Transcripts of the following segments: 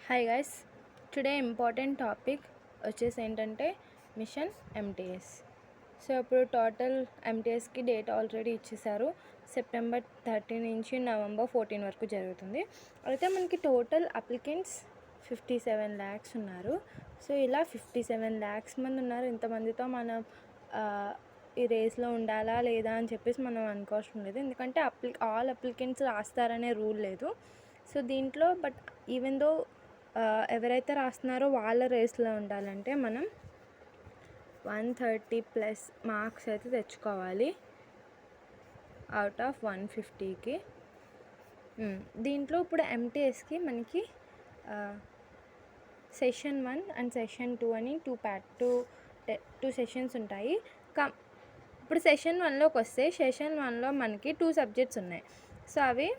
Hi guys, today important topic వచ్చేసి ఏంటంటే machine MTS. So ఇప్పుడు టోటల్ ఎంటీఎస్కి డేట్ ఆల్రెడీ ఇచ్చేసారు. సెప్టెంబర్ 30 నుంచి నవంబర్ 14 వరకు జరుగుతుంది. అయితే మనకి టోటల్ అప్లికెంట్స్ 57 lakhs ఉన్నారు. సో ఇలా 57 lakhs మంది ఉన్నారు. ఇంతమందితో మనం ఈ రేస్లో ఉండాలా లేదా అని చెప్పేసి మనం అనుకోవడం లేదు, ఎందుకంటే ఆల్ అప్లికెంట్స్ రాస్తారనే రూల్ లేదు. సో దీంట్లో బట్ ఈవెన్ దో ఎవరైతే రాస్తున్నారో వాళ్ళ రేస్లో ఉండాలంటే మనం 130+ మార్క్స్ అయితే తెచ్చుకోవాలి అవుట్ ఆఫ్ 150కి. దీంట్లో ఇప్పుడు ఎంటీఎస్కి మనకి సెషన్ 1 అండ్ సెషన్ 2 అని టూ సెషన్స్ ఉంటాయి. ఇప్పుడు సెషన్ 1లోకి వస్తే సెషన్ 1లో మనకి 2 సబ్జెక్ట్స్ ఉన్నాయి. సో అవి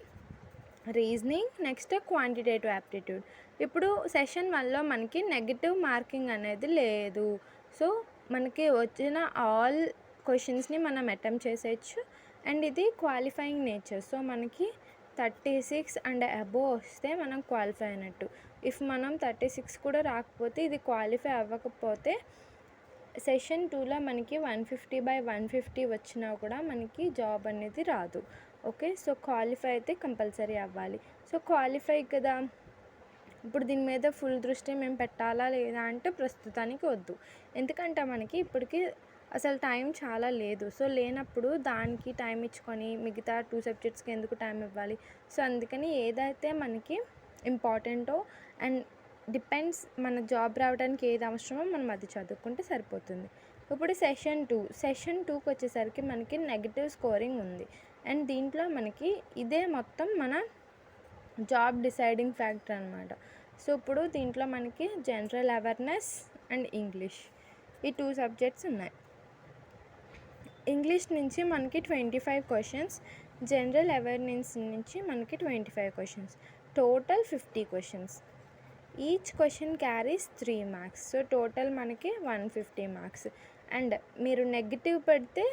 రీజనింగ్, నెక్స్ట్ క్వాంటిటేటివ్ యాప్టిట్యూడ్. ఇప్పుడు సెషన్ 1లో మనకి నెగిటివ్ మార్కింగ్ అనేది లేదు. సో మనకి వచ్చిన ఆల్ క్వశ్చన్స్ని మనం అటెంప్ట్ చేసేయచ్చు. అండ్ ఇది క్వాలిఫైయింగ్ నేచర్. సో మనకి 36 అండ్ అబోవ్ వస్తే మనం క్వాలిఫై అయినట్టు. ఇఫ్ మనం 36 కూడా రాకపోతే, ఇది క్వాలిఫై అవ్వకపోతే సెషన్ 2లో మనకి 150/150 వచ్చినా కూడా మనకి జాబ్ అనేది రాదు. ఓకే, సో క్వాలిఫై అయితే కంపల్సరీ అవ్వాలి. సో క్వాలిఫై కదా, ఇప్పుడు దీని మీద ఫుల్ దృష్టి మేము పెట్టాలా లేదా అంటే ప్రస్తుతానికి వద్దు, ఎందుకంటే మనకి ఇప్పటికీ అసలు టైం చాలా లేదు. సో లేనప్పుడు దానికి టైం ఇచ్చుకొని మిగతా 2 సబ్జెక్ట్స్కి ఎందుకు టైం ఇవ్వాలి? సో అందుకని ఏదైతే మనకి ఇంపార్టెంటో అండ్ డిపెండ్స్ మన జాబ్ రావడానికి ఏది అవసరమో మనం అది చదువుకుంటే సరిపోతుంది. ఇప్పుడు సెషన్ 2కి వచ్చేసరికి మనకి నెగిటివ్ స్కోరింగ్ ఉంది. అండ్ దీంట్లో మనకి ఇదే మొత్తం మన జాబ్ డిసైడింగ్ ఫ్యాక్టర్ అనమాట. సో ఇప్పుడు దీంట్లో మనకి జనరల్ అవేర్నెస్ అండ్ ఇంగ్లీష్, ఈ 2 సబ్జెక్ట్స్ ఉన్నాయి. ఇంగ్లీష్ నుంచి మనకి 25 క్వశ్చన్స్, జనరల్ అవేర్నెస్ నుంచి మనకి 25 questions, total 50 questions. Each question carries 3 marks. So total మనకి 150 మార్క్స్. అండ్ మీరు నెగిటివ్ పెడితే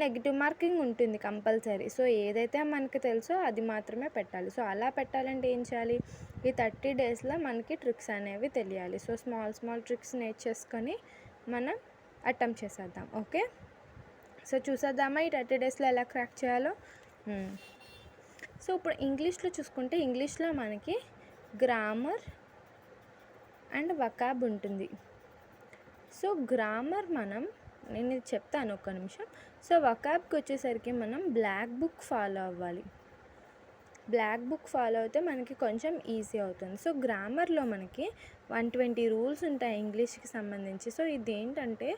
నెగిటివ్ మార్కింగ్ ఉంటుంది కంపల్సరీ. సో ఏదైతే మనకు తెలుసో అది మాత్రమే పెట్టాలి. సో అలా పెట్టాలంటే ఏం చేయాలి? ఈ 30 డేస్లో మనకి ట్రిక్స్ అనేవి తెలియాలి. సో స్మాల్ ట్రిక్స్ నేర్చేసుకొని మనం అటెంప్ట్ చేసేద్దాం. ఓకే, సో చూసేద్దామా ఈ 30 డేస్లో ఎలా క్రాక్ చేయాలో. సో ఇప్పుడు ఇంగ్లీష్లో చూసుకుంటే, ఇంగ్లీష్లో మనకి గ్రామర్ అండ్ వకాబ్ ఉంటుంది. సో గ్రామర్ నేను ఇది చెప్తాను, ఒక్క నిమిషం. సో వకాబ్కి వచ్చేసరికి మనం బ్లాక్ బుక్ ఫాలో అవ్వాలి. బ్లాక్ బుక్ ఫాలో అయితే మనకి కొంచెం ఈజీ అవుతుంది. సో గ్రామర్లో మనకి 120 రూల్స్ ఉంటాయి ఇంగ్లీష్కి సంబంధించి. సో ఇది ఏంటంటే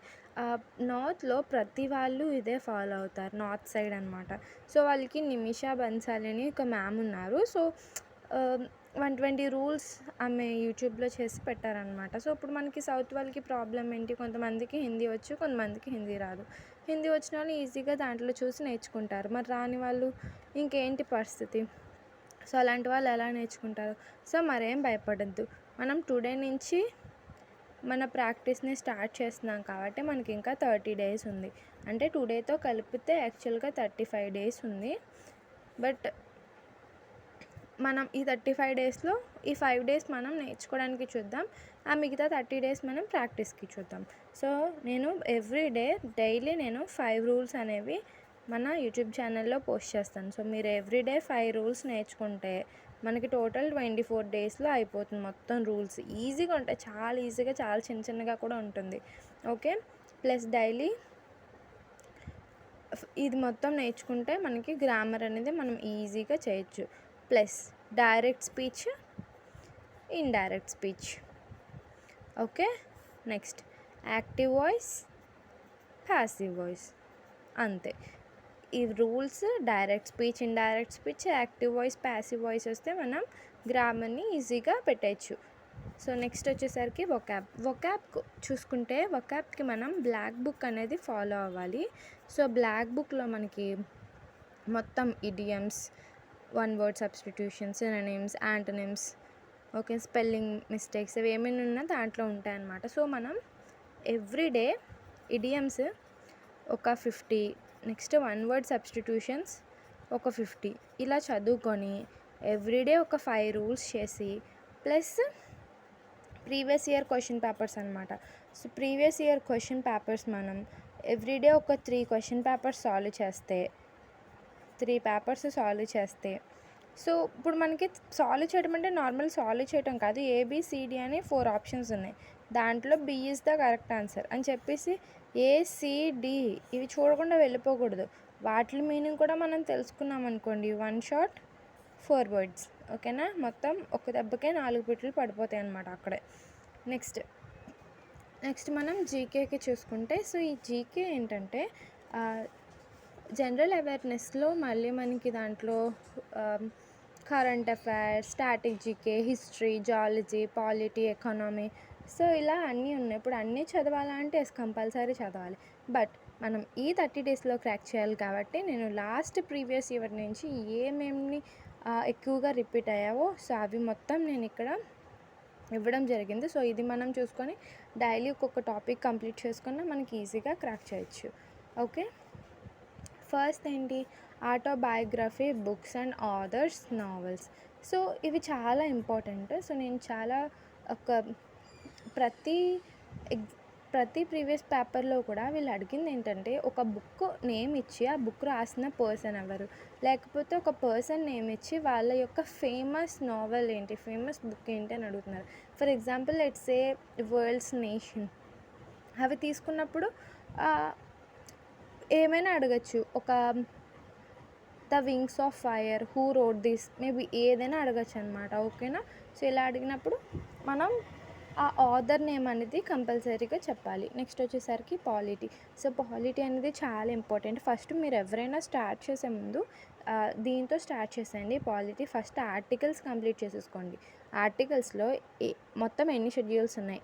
నార్త్లో ప్రతి వాళ్ళు ఇదే ఫాలో అవుతారు, నార్త్ సైడ్ అనమాట. సో వాళ్ళకి నిమిషా బన్సాలి అని ఒక మ్యామ్ ఉన్నారు. సో 120 రూల్స్ ఆమె యూట్యూబ్లో చేసి పెట్టారనమాట. సో ఇప్పుడు మనకి సౌత్ వాళ్ళకి ప్రాబ్లం ఏంటి? కొంతమందికి హిందీ వచ్చు, కొంతమందికి హిందీ రాదు. హిందీ వచ్చిన వాళ్ళు ఈజీగా దాంట్లో చూసి నేర్చుకుంటారు, మరి రాని వాళ్ళు ఇంకేంటి పరిస్థితి? సో అలాంటి వాళ్ళు ఎలా నేర్చుకుంటారు? సో మరేం భయపడద్దు, మనం టుడే నుంచి మన ప్రాక్టీస్ని స్టార్ట్ చేస్తున్నాం కాబట్టి మనకి ఇంకా 30 డేస్ ఉంది. అంటే టుడేతో కలిపితే యాక్చువల్గా 35 డేస్ ఉంది. బట్ మనం ఈ 35 డేస్లో ఈ 5 డేస్ మనం నేర్చుకోవడానికి చూద్దాం, ఆ మిగతా 30 డేస్ మనం ప్రాక్టీస్కి చూద్దాం. సో నేను డైలీ నేను 5 రూల్స్ అనేవి మన యూట్యూబ్ ఛానల్లో పోస్ట్ చేస్తాను. సో మీరు ఎవ్రీడే 5 రూల్స్ నేర్చుకుంటే మనకి టోటల్ 24 డేస్లో అయిపోతుంది మొత్తం రూల్స్. ఈజీగా ఉంటాయి, చాలా ఈజీగా, చాలా చిన్నగా కూడా ఉంటుంది. ఓకే, ప్లస్ డైలీ ఇది మొత్తం నేర్చుకుంటే మనకి గ్రామర్ అనేది మనం ఈజీగా చేయొచ్చు. Plus direct speech, indirect speech. Okay, next active voice, passive voice. అంతే ఈ rules. Direct speech, indirect speech, active voice, passive voice వస్తే మనం గ్రామర్ని ఈజీగా పెట్టచ్చు. సో నెక్స్ట్ వచ్చేసరికి వొకాబ్ చూసుకుంటే, వొకాబ్కి మనం బ్లాక్ బుక్ అనేది ఫాలో అవ్వాలి. సో బ్లాక్ బుక్లో మనకి మొత్తం idioms, one word substitutions, synonyms, antonyms, okay, spelling mistakes ఇవి ఏమైనా ఉన్నా దాంట్లో ఉంటాయన్నమాట. సో మనం ఎవ్రీడే ఇడియమ్స్ ఒక 50, నెక్స్ట్ వన్ వర్డ్ సబ్స్టిట్యూషన్స్ ఒక 50 ఇలా చదువుకొని ఎవ్రీడే ఒక 5 రూల్స్ చేసి plus previous year question papers అనమాట. So previous year question papers మనం ఎవ్రీడే ఒక 3 క్వశ్చన్ పేపర్స్ సాల్వ్ చేస్తే 3 పేపర్స్ సాల్వ్ చేస్తే సో ఇప్పుడు మనకి సాల్వ్ చేయడం అంటే నార్మల్ సాల్వ్ చేయడం కాదు, ఏబిసిడి అని 4 ఆప్షన్స్ ఉన్నాయి, దాంట్లో B is the correct answer అని చెప్పేసి ఏసిడి ఇవి చూడకుండా వెళ్ళిపోకూడదు. వాటి మీనింగ్ కూడా మనం తెలుసుకున్నాం అనుకోండి, 1 షాట్ 4 వర్డ్స్. ఓకేనా, మొత్తం ఒక దెబ్బకే 4 బిట్లు పడిపోతాయి అన్నమాట అక్కడే. నెక్స్ట్ మనం జీకేకి చూసుకుంటే, సో ఈ జీకే ఏంటంటే జనరల్ అవేర్నెస్లో మళ్ళీ మనకి దాంట్లో current affairs, static GK, history, zoology, polity, economy, so ఇలా అన్నీ ఉన్నాయి. ఇప్పుడు అన్నీ చదవాలంటే కంపల్సరీ చదవాలి, బట్ మనం ఈ 30 డేస్లో క్రాక్ చేయాలి కాబట్టి నేను లాస్ట్ ప్రీవియస్ ఇయర్ నుంచి ఏమేమి ఎక్కువగా రిపీట్ అయ్యావో సో అవి మొత్తం నేను ఇక్కడ ఇవ్వడం జరిగింది. సో ఇది మనం చూసుకొని డైలీ ఒక్కొక్క టాపిక్ కంప్లీట్ చేసుకున్నా మనకి ఈజీగా క్రాక్ చేయొచ్చు. ఓకే, ఫస్ట్ ఏంటి, autobiography books and authors novels. So ఇవి చాలా ఇంపార్టెంట్. సో నేను చాలా ప్రతి ప్రీవియస్ పేపర్లో కూడా వీళ్ళు అడిగింది ఏంటంటే ఒక బుక్ నేమ్ ఇచ్చి ఆ బుక్ రాసిన పర్సన్ ఎవరు, లేకపోతే ఒక పర్సన్ నేమ్ ఇచ్చి వాళ్ళ యొక్క ఫేమస్ నావెల్ ఏంటి, ఫేమస్ బుక్ ఏంటి అని అడుగుతున్నారు. For example let's say world's nation, అవి తీసుకున్నప్పుడు ఏమైనా అడగచ్చు, ఒక the wings of fire, who road this, maybe ఏదైనా అడగచ్చు అనమాట. ఓకేనా, సో ఇలా అడిగినప్పుడు మనం ఆ ఆథర్ నేమ్ అనేది కంపల్సరీగా చెప్పాలి. నెక్స్ట్ వచ్చేసరికి పాలిటీ. సో పాలిటీ అనేది చాలా ఇంపార్టెంట్. ఫస్ట్ మీరు ఎవరైనా స్టార్ట్ చేసే ముందు దీంతో స్టార్ట్ చేసేయండి పాలిటీ. ఫస్ట్ ఆర్టికల్స్ కంప్లీట్ చేసేసుకోండి. ఆర్టికల్స్లో మొత్తం ఎన్ని షెడ్యూల్స్ ఉన్నాయి,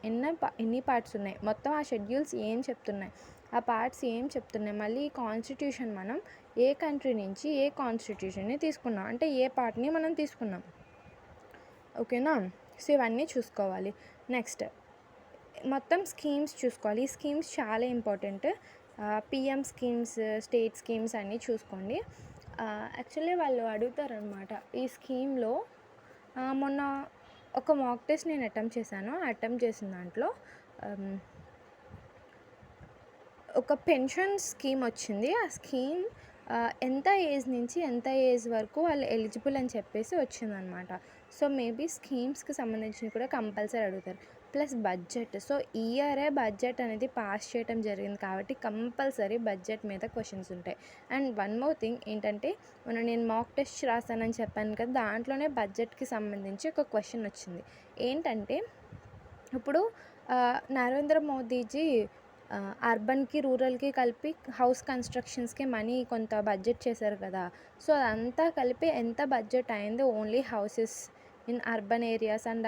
ఎన్ని పార్ట్స్ ఉన్నాయి, మొత్తం ఆ షెడ్యూల్స్ ఏం చెప్తున్నాయి, ఆ పార్ట్స్ ఏం చెప్తున్నాయి, మళ్ళీ ఈ కాన్స్టిట్యూషన్ మనం ఏ కంట్రీ నుంచి ఏ కాన్స్టిట్యూషన్ని తీసుకున్నాం, అంటే ఏ పార్ట్ని మనం తీసుకున్నాం. ఓకేనా, సో ఇవన్నీ చూసుకోవాలి. నెక్స్ట్ మొత్తం స్కీమ్స్ చూసుకోవాలి. ఈ స్కీమ్స్ చాలా important. PM schemes, state schemes అన్నీ చూసుకోండి. యాక్చువల్లీ వాళ్ళు అడుగుతారనమాట ఈ స్కీమ్లో. మొన్న ఒక మాక్ టెస్ట్ నేను అటెంప్ట్ చేశాను. అటెంప్ట్ చేసిన దాంట్లో ఒక పెన్షన్ స్కీమ్ వచ్చింది. ఆ స్కీమ్ ఎంత ఏజ్ నుంచి ఎంత ఏజ్ వరకు వాళ్ళు ఎలిజిబుల్ అని చెప్పేసి వచ్చిందనమాట. సో మేబీ స్కీమ్స్కి సంబంధించి కూడా కంపల్సరీ అడుగుతారు. Plus budget. సో ఈ ఇయరే బడ్జెట్ అనేది పాస్ చేయడం జరిగింది కాబట్టి కంపల్సరీ బడ్జెట్ మీద క్వశ్చన్స్ ఉంటాయి. అండ్ వన్ మోర్ థింగ్ ఏంటంటే, నేను మాక్ టెస్ట్ రాస్తానని చెప్పాను కదా, దాంట్లోనే బడ్జెట్కి సంబంధించి ఒక క్వశ్చన్ వచ్చింది. ఏంటంటే ఇప్పుడు నరేంద్ర మోదీజీ అర్బన్కి రూరల్కి కలిపి హౌస్ కన్స్ట్రక్షన్స్కి మనీ కొంత బడ్జెట్ చేశారు కదా, సో అదంతా కలిపి ఎంత బడ్జెట్ అయింది only houses in urban areas and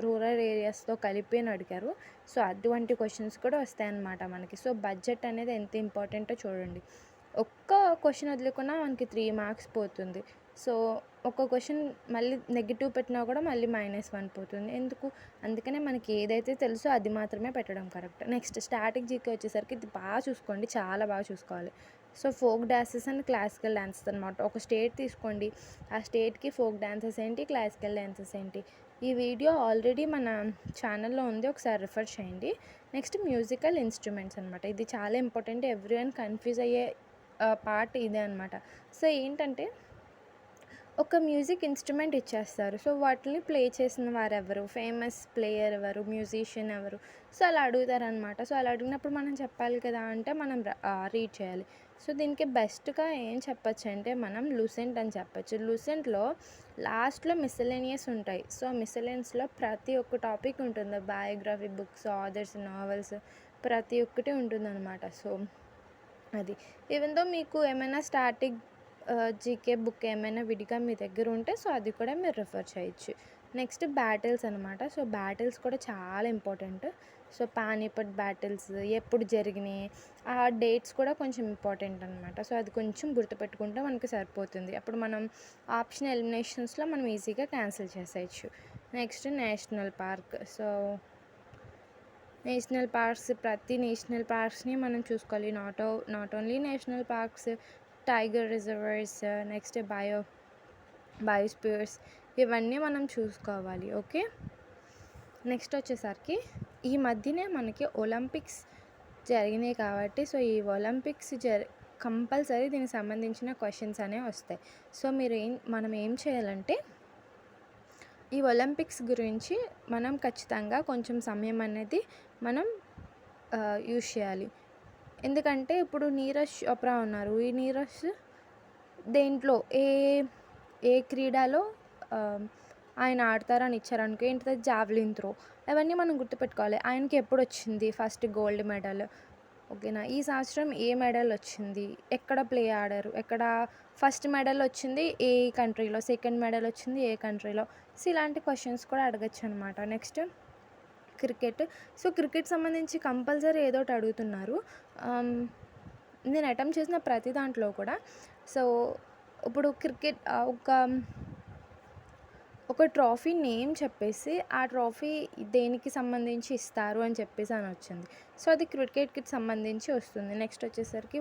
rural ఏరియాస్తో కలిపి అని అడిగారు. సో అటువంటి క్వశ్చన్స్ కూడా వస్తాయన్నమాట మనకి. సో బడ్జెట్ అనేది ఎంత ఇంపార్టెంటో చూడండి. ఒక్క క్వశ్చన్ వదులుకున్నా మనకి 3 మార్క్స్ పోతుంది. సో ఒక క్వశ్చన్ మళ్ళీ నెగిటివ్ పెట్టినా కూడా మళ్ళీ -1 పోతుంది. ఎందుకు? అందుకనే మనకి ఏదైతే తెలుసో అది మాత్రమే పెట్టడం కరెక్ట్. నెక్స్ట్ స్టాటిక్ జీకే వచ్చేసరికి ఇది బాగా చూసుకోండి, చాలా బాగా చూసుకోవాలి. So folk dances and classical dances అనమాట. ఒక స్టేట్ తీసుకోండి, ఆ స్టేట్కి ఫోక్ డాన్సెస్ ఏంటి, క్లాసికల్ డాన్సెస్ ఏంటి. ఈ వీడియో ఆల్రెడీ మన ఛానల్లో ఉంది, ఒకసారి రిఫర్ చేయండి. నెక్స్ట్ మ్యూజికల్ ఇన్స్ట్రుమెంట్స్ అనమాట. ఇది చాలా ఇంపార్టెంట్, ఎవ్రీవన్ కన్ఫ్యూజ్ అయ్యే పార్ట్ ఇదే అనమాట. సో ఏంటంటే ఒక మ్యూజిక్ ఇన్స్ట్రుమెంట్ ఇచ్చేస్తారు. సో వాటిని ప్లే చేసిన వారు ఎవరు, ఫేమస్ ప్లేయర్ ఎవరు, మ్యూజిషియన్ ఎవరు, సో అలా అడుగుతారనమాట. సో అలా అడిగినప్పుడు మనం చెప్పాలి కదా, అంటే మనం రీడ్ చేయాలి. సో దీనికి బెస్ట్గా ఏం చెప్పచ్చు అంటే మనం లూసెంట్ అని చెప్పచ్చు. లూసెంట్లో లాస్ట్లో మిస్సెలేనియస్ ఉంటాయి. సో మిస్సెలేనియస్లో ప్రతి ఒక్క టాపిక్ ఉంటుంది, బయోగ్రఫీ, బుక్స్, ఆథర్స్, నావెల్స్, ప్రతి ఒక్కటి ఉంటుందన్నమాట. సో అది ఈవెన్ దో మీకు ఏమైనా స్టాటిక్ జీకే బుక్ ఏమైనా విడిగా మీ దగ్గర ఉంటే సో అది కూడా మీరు రిఫర్ చేయొచ్చు. నెక్స్ట్ బ్యాటిల్స్ అనమాట. సో బ్యాటిల్స్ కూడా చాలా ఇంపార్టెంట్. సో పానీపట్ బ్యాటిల్స్ ఎప్పుడు జరిగినాయి, ఆ డేట్స్ కూడా కొంచెం ఇంపార్టెంట్ అనమాట. సో అది కొంచెం గుర్తుపెట్టుకుంటే మనకి సరిపోతుంది. అప్పుడు మనం ఆప్షన్ ఎలిమినేషన్స్లో మనం ఈజీగా క్యాన్సిల్ చేసేయచ్చు. Next national park. So national parks, ప్రతి నేషనల్ పార్క్స్ని మనం చూసుకోవాలి. Not only national parks, tiger reserves, next biospheres, ఇవన్నీ మనం చూసుకోవాలి. ఓకే. నెక్స్ట్ వచ్చేసరికి ఈ మధ్యనే మనకి ఒలింపిక్స్ జరిగినాయి కాబట్టి సో ఈ ఒలింపిక్స్ కంపల్సరీ దీనికి సంబంధించిన క్వశ్చన్స్ అనేవి వస్తాయి. సో మనం ఏం చేయాలంటే ఈ ఒలింపిక్స్ గురించి మనం ఖచ్చితంగా కొంచెం సమయం అనేది మనం యూజ్ చేయాలి. ఎందుకంటే ఇప్పుడు నీరజ్ చోప్రా ఉన్నారు. ఈ నీరజ్ దేంట్లో ఏ క్రీడలో ఆయన ఆడతారని ఇచ్చారనుకో, ఏంటిది జావ్లిన్ త్రో. అవన్నీ మనం గుర్తుపెట్టుకోవాలి. ఆయనకి ఎప్పుడు వచ్చింది ఫస్ట్ గోల్డ్ మెడల్, ఓకేనా. ఈ సంవత్సరం ఏ మెడల్ వచ్చింది, ఎక్కడ ప్లే ఆడారు, ఎక్కడ ఫస్ట్ మెడల్ వచ్చింది ఏ కంట్రీలో, సెకండ్ మెడల్ వచ్చింది ఏ కంట్రీలో. సో ఇలాంటి క్వశ్చన్స్ కూడా అడగచ్చు అనమాట. Next cricket. సో క్రికెట్ సంబంధించి కంపల్సరీ ఏదో ఒకటి అడుగుతున్నారు. నేను అటెంప్ట్ చేసిన ప్రతి దాంట్లో కూడా. సో ఇప్పుడు క్రికెట్ ఒక ట్రాఫీ నేమ్ చెప్పేసి ఆ ట్రాఫీ దేనికి సంబంధించి ఇస్తారు అని చెప్పేసి అని వచ్చింది. సో అది క్రికెట్కి సంబంధించి వస్తుంది. నెక్స్ట్ వచ్చేసరికి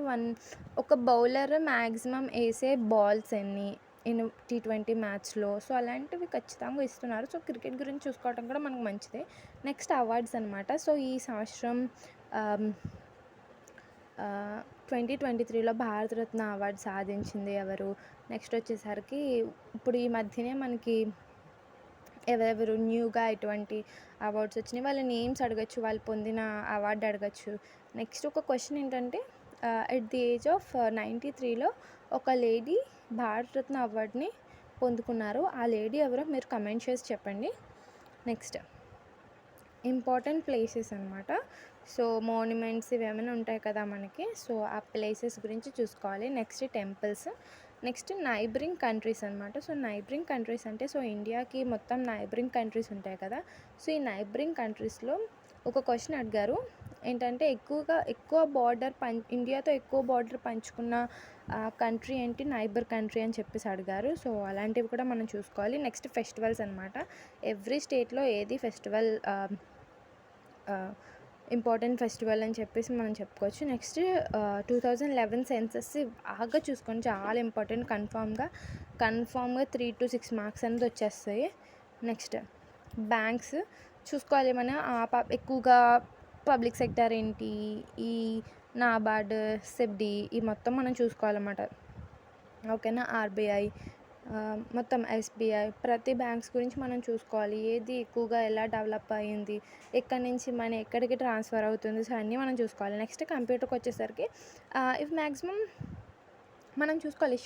ఒక బౌలర్ మ్యాక్సిమం వేసే బాల్స్ ఎన్ని T20 మ్యాచ్లో. సో అలాంటివి ఖచ్చితంగా ఇస్తున్నారు. సో క్రికెట్ గురించి చూసుకోవడం కూడా మనకు మంచిదే. నెక్స్ట్ అవార్డ్స్ అనమాట. సో ఈ సంవత్సరం 2023లో భారతరత్న అవార్డు సాధించింది ఎవరు. నెక్స్ట్ వచ్చేసరికి ఇప్పుడు ఈ మధ్యనే మనకి ఎవరెవరు న్యూగా ఎటువంటి అవార్డ్స్ వచ్చినాయి వాళ్ళ నేమ్స్ అడగచ్చు, వాళ్ళు పొందిన అవార్డు అడగచ్చు. నెక్స్ట్ ఒక క్వశ్చన్ ఏంటంటే ఎట్ ది ఏజ్ ఆఫ్ 93లో ఒక లేడీ భారతరత్న అవార్డుని పొందుకున్నారు. ఆ లేడీ ఎవరో మీరు కమెంట్ చేసి చెప్పండి. నెక్స్ట్ ఇంపార్టెంట్ ప్లేసెస్ అనమాట. సో మాన్యుమెంట్స్ ఇవి ఏమైనా ఉంటాయి కదా మనకి. సో ఆ ప్లేసెస్ గురించి చూసుకోవాలి. Next temples. Next neighbouring countries అనమాట. సో నైబరింగ్ కంట్రీస్ అంటే సో ఇండియాకి మొత్తం నైబరింగ్ కంట్రీస్ ఉంటాయి కదా. సో ఈ నైబరింగ్ కంట్రీస్లో ఒక క్వశ్చన్ అడిగారు. ఏంటంటే ఎక్కువ బార్డర్ ఇండియాతో ఎక్కువ బార్డర్ పంచుకున్న కంట్రీ ఏంటి, నైబర్ కంట్రీ అని చెప్పేసి అడిగారు. సో అలాంటివి కూడా మనం చూసుకోవాలి. నెక్స్ట్ ఫెస్టివల్స్ అనమాట. ఎవ్రీ స్టేట్లో ఏది ఫెస్టివల్ ఇంపార్టెంట్ ఫెస్టివల్ అని చెప్పేసి మనం చెప్పుకోవచ్చు. నెక్స్ట్ 2011 సెన్సస్ బాగా చూసుకొని చాలా ఇంపార్టెంట్. కన్ఫామ్గా 3 to 6 మార్క్స్ అనేది వచ్చేస్తాయి. నెక్స్ట్ బ్యాంక్స్ చూసుకోవాలి. మన ఎక్కువగా పబ్లిక్ సెక్టర్ ఏంటి, ఈ నాబార్డ్, సెబ్డి ఈ మొత్తం మనం చూసుకోవాలన్నమాట, ఓకేనా. ఆర్బీఐ, మొత్తం ఎస్బీఐ, ప్రతి బ్యాంక్స్ గురించి మనం చూసుకోవాలి. ఏది ఎక్కువగా ఎలా డెవలప్ అయ్యింది, ఎక్కడి నుంచి మనీ ఎక్కడికి ట్రాన్స్ఫర్ అవుతుంది, సో అన్నీ మనం చూసుకోవాలి. నెక్స్ట్ కంప్యూటర్కి వచ్చేసరికి ఇవి మ్యాక్సిమం మనం చూసుకోవాలి.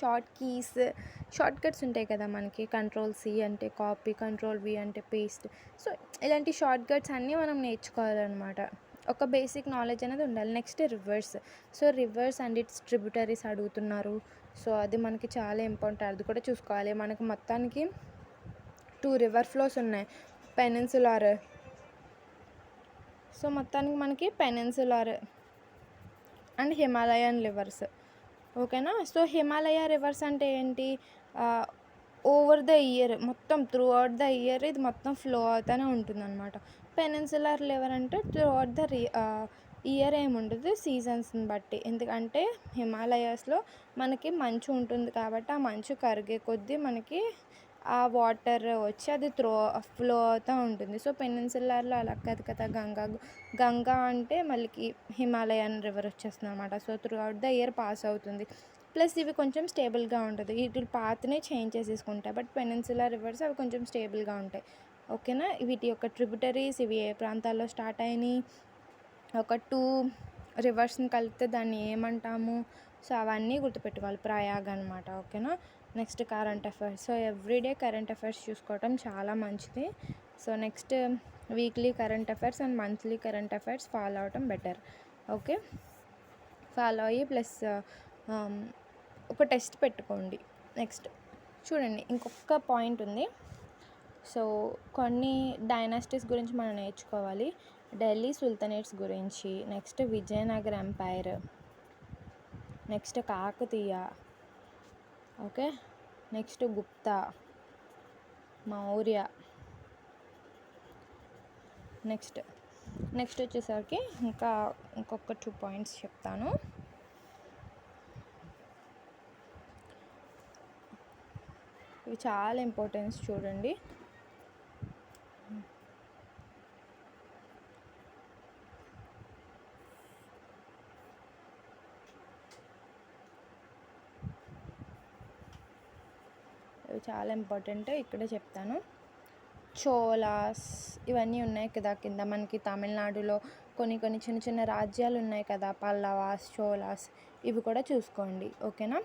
షార్ట్ కట్స్ ఉంటాయి కదా మనకి. Ctrl+C అంటే కాపీ, Ctrl+V అంటే పేస్ట్. సో ఇలాంటి షార్ట్ కట్స్ అన్నీ మనం నేర్చుకోవాలన్నమాట. ఒక బేసిక్ నాలెడ్జ్ అనేది ఉండాలి. Next reverse. So reverse and it's tributaries అడుగుతున్నారు. సో అది మనకి చాలా ఇంపార్టెంట్. అది కూడా చూసుకోవాలి. మనకు మొత్తానికి 2 రివర్ ఫ్లోస్ ఉన్నాయి, పెనిన్సులార్. సో మొత్తానికి మనకి పెనిన్సులార్ అండ్ హిమాలయన్ రివర్స్, ఓకేనా. సో హిమాలయ రివర్స్ అంటే ఏంటి, ఓవర్ ద ఇయర్ మొత్తం త్రూ అవుట్ ద ఇయర్ ఇది మొత్తం ఫ్లో అవుతూనే ఉంటుంది అనమాట. పెనిన్సులార్ రివర్ అంటే త్రూ అవుట్ ద ఇయర్ ఏముండదు, సీజన్స్ని బట్టి. ఎందుకంటే హిమాలయాస్లో మనకి మంచు ఉంటుంది కాబట్టి ఆ మంచు కరిగే కొద్దీ మనకి ఆ వాటర్ వచ్చి అది ఫ్లో అవుతూ ఉంటుంది. సో పెనిన్సులార్లో అలా కాదు కదా. గంగా అంటే మళ్ళీ హిమాలయన్ రివర్ వచ్చేస్తుంది అనమాట. So through out the year pass అవుతుంది. ప్లస్ ఇవి కొంచెం స్టేబుల్గా ఉంటుంది. వీటి పాత్నే చేంజ్ చేసేసుకుంటాయి. బట్ పెనిన్సులార్ రివర్స్ అవి కొంచెం స్టేబుల్గా ఉంటాయి, ఓకేనా. వీటి యొక్క ట్రిబ్యూటరీస్ ఇవి ఏ ప్రాంతాల్లో స్టార్ట్ అయినాయి, ఒక 2 రివర్స్ని కలిపితే దాన్ని ఏమంటాము, సో అవన్నీ గుర్తుపెట్టుకోవాలి. ప్రయాగ్ అనమాట, ఓకేనా. Next current affairs. So everyday current affairs చూసుకోవటం చాలా మంచిది. So next weekly current affairs and monthly current affairs follow అవటం బెటర్, ఓకే. ఫాలో అయ్యి ప్లస్ ఒక టెస్ట్ పెట్టుకోండి. నెక్స్ట్ చూడండి, ఇంకొక పాయింట్ ఉంది. సో కొన్ని డైనాసిటీస్ గురించి మనం నేర్చుకోవాలి. ఢిల్లీ సుల్తానేట్స్ గురించి, next Vijayanagara empire, next Kakatiya, okay. Next Gupta, Maurya. Next వచ్చేసరికి ఇంకొక 2 పాయింట్స్ చెప్తాను. ఇవి చాలా ఇంపార్టెన్స్ చూడండి. చాలా ఇంపార్టెంట్, ఇక్కడే చెప్తాను. చోళాస్ ఇవన్నీ ఉన్నాయి కదా కింద. మనకి తమిళనాడులో కొన్ని కొన్ని చిన్న చిన్న రాజ్యాలు ఉన్నాయి కదా, పల్లవాస్, చోళాస్, ఇవి కూడా చూసుకోండి. ఓకేనా?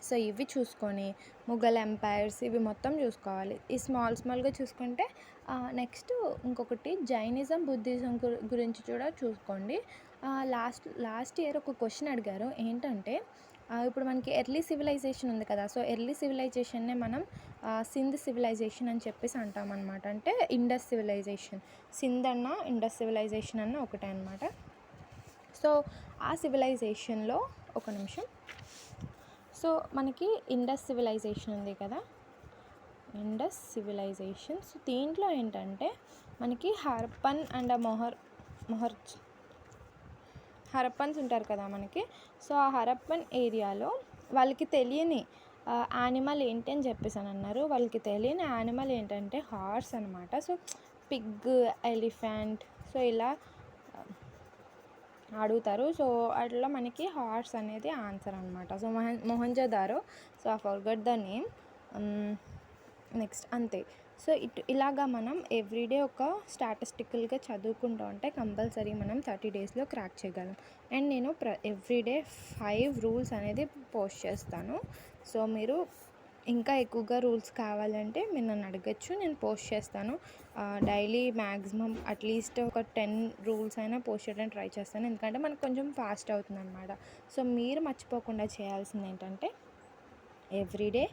సో ఇవి చూసుకొని ముఘల్ ఎంపైర్స్ ఇవి మొత్తం చూసుకోవాలి. ఈ స్మాల్గా చూసుకుంటే నెక్స్ట్ ఇంకొకటి జైనిజం, బుద్ధిజం గురించి కూడా చూసుకోండి. లాస్ట్ ఇయర్ ఒక క్వశ్చన్ అడిగారు. ఏంటంటే ఇప్పుడు మనకి ఎర్లీ సివిలైజేషన్ ఉంది కదా, సో ఎర్లీ సివిలైజేషన్నే మనం సింధ్ సివిలైజేషన్ అని చెప్పేసి అంటాం అనమాట. అంటే ఇండస్ సివిలైజేషన్, సింధ్ అన్న ఇండస్ సివిలైజేషన్ అన్న ఒకటే అనమాట. సో ఆ సివిలైజేషన్లో ఒక నిమిషం. సో మనకి ఇండస్ సివిలైజేషన్ ఉంది కదా, ఇండస్ సివిలైజేషన్. సో దీంట్లో ఏంటంటే మనకి హరప్పన్ అండ్ హరప్పన్స్ ఉంటారు కదా మనకి. సో ఆ హరప్పన్ ఏరియాలో వాళ్ళకి తెలియని యానిమల్ ఏంటి అని చెప్పేసి అన్నారు. వాళ్ళకి తెలియని యానిమల్ ఏంటంటే హార్స్ అనమాట. సో పిగ్, ఎలిఫెంట్, సో ఇలా అడుగుతారు. సో అట్లా మనకి హార్స్ అనేది ఆన్సర్ అనమాట. So Mohenjo-daro, so I forgot the name. Next అంతే. సో ఇలాగా మనం ఎవ్రీడే ఒక స్టాటిస్టికల్గా చదువుకుంటూ ఉంటే కంపల్సరీ మనం 30 డేస్లో క్రాక్ చేయగలం. అండ్ నేను ఎవ్రీడే 5 రూల్స్ అనేది పోస్ట్ చేస్తాను. సో మీరు ఇంకా ఎక్కువగా రూల్స్ కావాలంటే మీరు నన్ను అడగచ్చు, నేను పోస్ట్ చేస్తాను. డైలీ మ్యాక్సిమం అట్లీస్ట్ ఒక 10 రూల్స్ అయినా పోస్ట్ చేయడానికి ట్రై చేస్తాను, ఎందుకంటే మనకు కొంచెం ఫాస్ట్ అవుతుంది అనమాట. సో మీరు మర్చిపోకుండా చేయాల్సింది ఏంటంటే everyday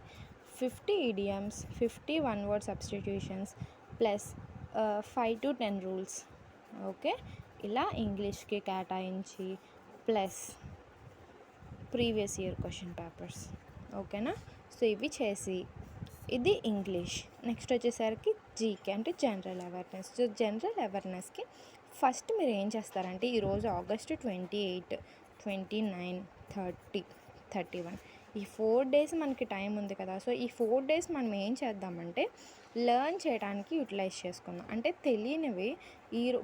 50 idioms, 50 one word substitutions plus 5 to 10 rules. Okay, ఇలా ఇంగ్లీష్కి కేటాయించి plus previous year question papers. ఓకేనా? సో ఇవి చేసి, ఇది ఇంగ్లీష్. నెక్స్ట్ వచ్చేసరికి జీకే అంటే జనరల్ అవేర్నెస్. సో జనరల్ అవేర్నెస్కి ఫస్ట్ మీరు ఏం చేస్తారంటే ఈరోజు August 28, 29, 30, 31 ఈ 4 days మనకి టైం ఉంది కదా. సో ఈ 4 days మనం ఏం చేద్దామంటే లెర్న్ చేయడానికి యూటిలైజ్ చేసుకుందాం. అంటే తెలియనివి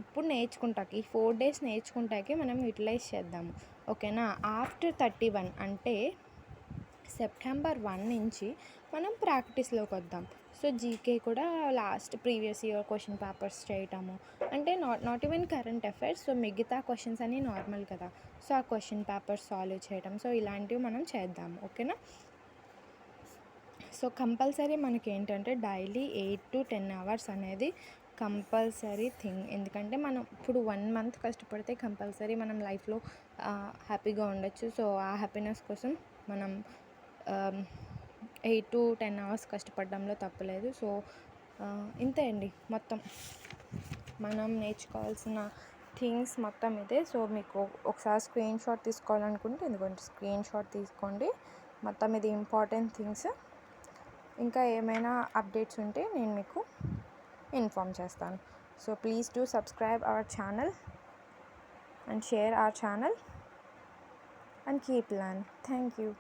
ఇప్పుడు నేర్చుకుంటాకి, ఈ 4 days నేర్చుకుంటాకి మనం యూటిలైజ్ చేద్దాము. ఓకేనా? ఆఫ్టర్ 31 అంటే సెప్టెంబర్ 1 నుంచి మనం ప్రాక్టీస్లోకి వద్దాం. సో జీకే కూడా last previous year question papers చేయటము, అంటే not even current affairs. So మిగతా క్వశ్చన్స్ అన్నీ నార్మల్ కదా, సో ఆ క్వశ్చన్ పేపర్స్ సాల్వ్ చేయటం, సో ఇలాంటివి మనం చేద్దాము. ఓకేనా? సో కంపల్సరీ మనకి ఏంటంటే డైలీ 8 to 10 hours అనేది కంపల్సరీ థింగ్. ఎందుకంటే మనం ఇప్పుడు 1 month కష్టపడితే కంపల్సరీ మనం లైఫ్లో హ్యాపీగా ఉండొచ్చు. సో ఆ హ్యాపీనెస్ కోసం మనం 8 to 10 hours కష్టపడడంలో తప్పులేదు. సో ఇంతే అండి మొత్తం మనం నేర్చుకోవాల్సిన థింగ్స్ మొత్తం ఇదే. సో మీకు ఒకసారి స్క్రీన్ షాట్ తీసుకోవాలనుకుంటే ఇదిగోండి, స్క్రీన్ షాట్ తీసుకోండి. మొత్తం ఇది ఇంపార్టెంట్ థింగ్స్. ఇంకా ఏమైనా అప్డేట్స్ ఉంటే నేను మీకు ఇన్ఫామ్ చేస్తాను. So please do subscribe our channel and share our channel and keep learning. Thank you.